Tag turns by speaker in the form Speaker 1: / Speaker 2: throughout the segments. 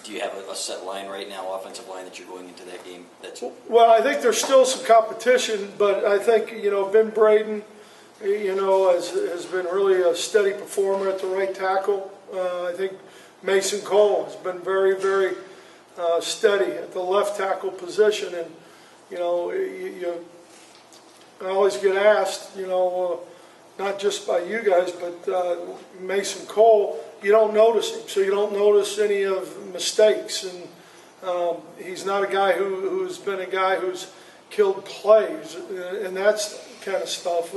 Speaker 1: Do you have a set line right now, offensive line, that you're going into that game?
Speaker 2: Well, I think there's still some competition, but I think, Ben Braden, has been really a steady performer at the right tackle. I think Mason Cole has been very, very steady at the left tackle position. And, I always get asked, not just by you guys, but Mason Cole, you don't notice him, so you don't notice any of mistakes. And he's not a guy who's been a guy who's killed plays, and that's kind of stuff.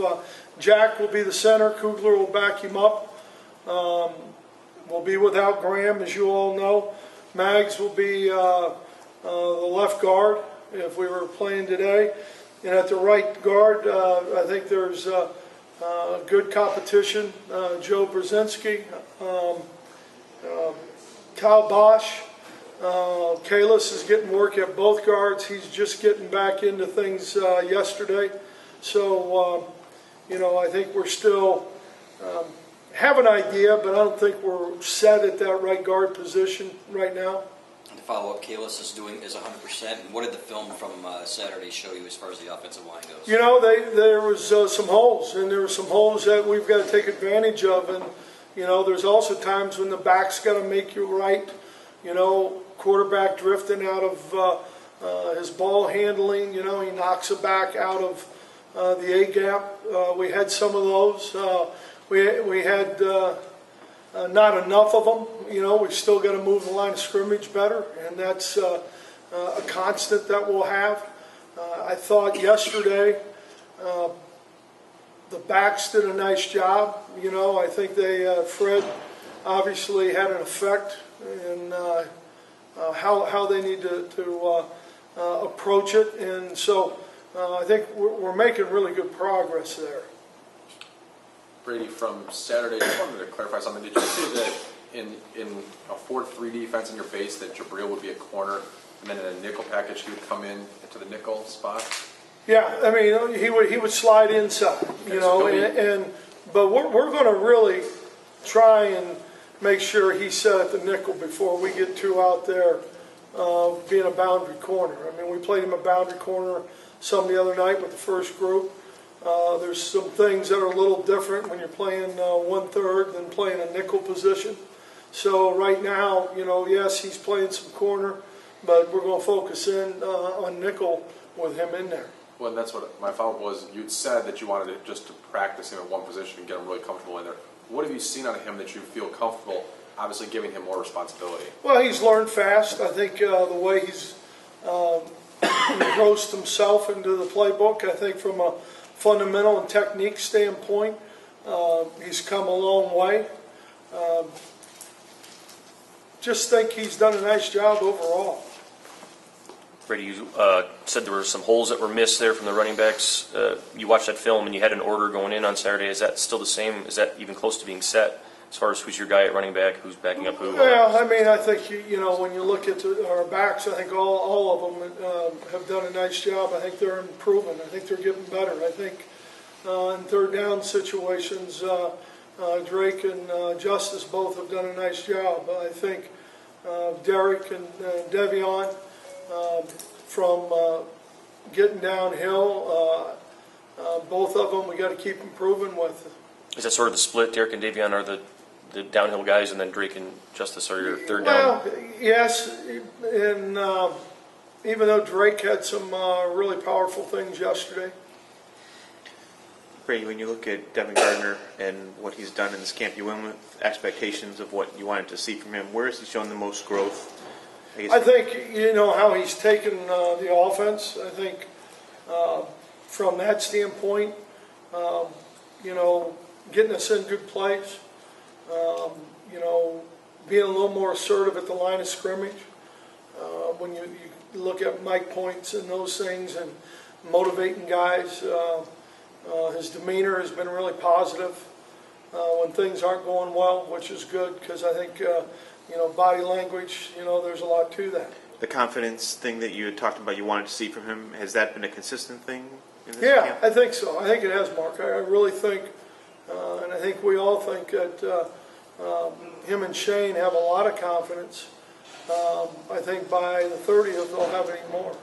Speaker 2: Jack will be the center. Kugler will back him up. We'll be without Graham, as you all know. Maggs will be the left guard if we were playing today. And at the right guard, I think there's good competition. Joe Brzezinski, Kyle Bosch. Kalis is getting work at both guards. He's just getting back into things yesterday. So, I think we're still have an idea, but I don't think we're set at that right guard position right now.
Speaker 1: And to follow up, Kalis is 100%. And what did the film from Saturday show you as far as the offensive line goes?
Speaker 2: There was some holes, and there were some holes that we've got to take advantage of. And, there's also times when the back's got to make you right. Quarterback drifting out of his ball handling. He knocks a back out of the A-gap. We had some of those. We had not enough of them. We've still got to move the line of scrimmage better, and that's a constant that we'll have. I thought yesterday the backs did a nice job. I think Fred obviously had an effect in how they need to approach it, and so I think we're making really good progress there.
Speaker 3: Brady, from Saturday, just wanted to clarify something. Did you say that in a 4-3 defense in your base that Jabril would be a corner, and then in a nickel package he would come in into the nickel spot?
Speaker 2: Yeah, I mean he would slide inside, but we're going to really try and make sure he's set at the nickel before we get too out there being a boundary corner. I mean, we played him a boundary corner some the other night with the first group. There's some things that are a little different when you're playing 1/3 than playing a nickel position. So right now, yes, he's playing some corner, but we're going to focus in on nickel with him in there.
Speaker 3: Well, and that's what my follow-up was. You'd said that you wanted to just to practice him at one position and get him really comfortable in there. What have you seen out of him that you feel comfortable, obviously giving him more responsibility?
Speaker 2: Well, he's learned fast. I think the way he's engrossed himself into the playbook, I think from a fundamental and technique standpoint, he's come a long way. Just think he's done a nice job overall.
Speaker 4: Brady, you said there were some holes that were missed there from the running backs. You watched that film and you had an order going in on Saturday. Is that still the same? Is that even close to being set as far as who's your guy at running back, who's backing up who?
Speaker 2: Yeah, I mean, I think, when you look at our backs, I think all of them have done a nice job. I think they're improving. I think they're getting better. I think in third down situations, Drake and Justice both have done a nice job. I think Derek and Devion, from getting downhill, both of them we got to keep improving with.
Speaker 4: Is that sort of the split? Derek and Davion are the downhill guys, and then Drake and Justice are your third down?
Speaker 2: Well, yes, and even though Drake had some really powerful things yesterday.
Speaker 5: Brady, when you look at Devin Gardner and what he's done in this camp, you went with expectations of what you wanted to see from him. Where has he shown the most growth?
Speaker 2: I think, how he's taken the offense. I think from that standpoint, getting us in good place, being a little more assertive at the line of scrimmage. When you look at mic points and those things and motivating guys, his demeanor has been really positive when things aren't going well, which is good because I think, body language, there's a lot to that.
Speaker 5: The confidence thing that you had talked about you wanted to see from him, has that been a consistent thing in this camp?
Speaker 2: I think so. I think it has, Mark. I really think, and I think we all think that him and Shane have a lot of confidence I think by the 30th they'll have 8 more.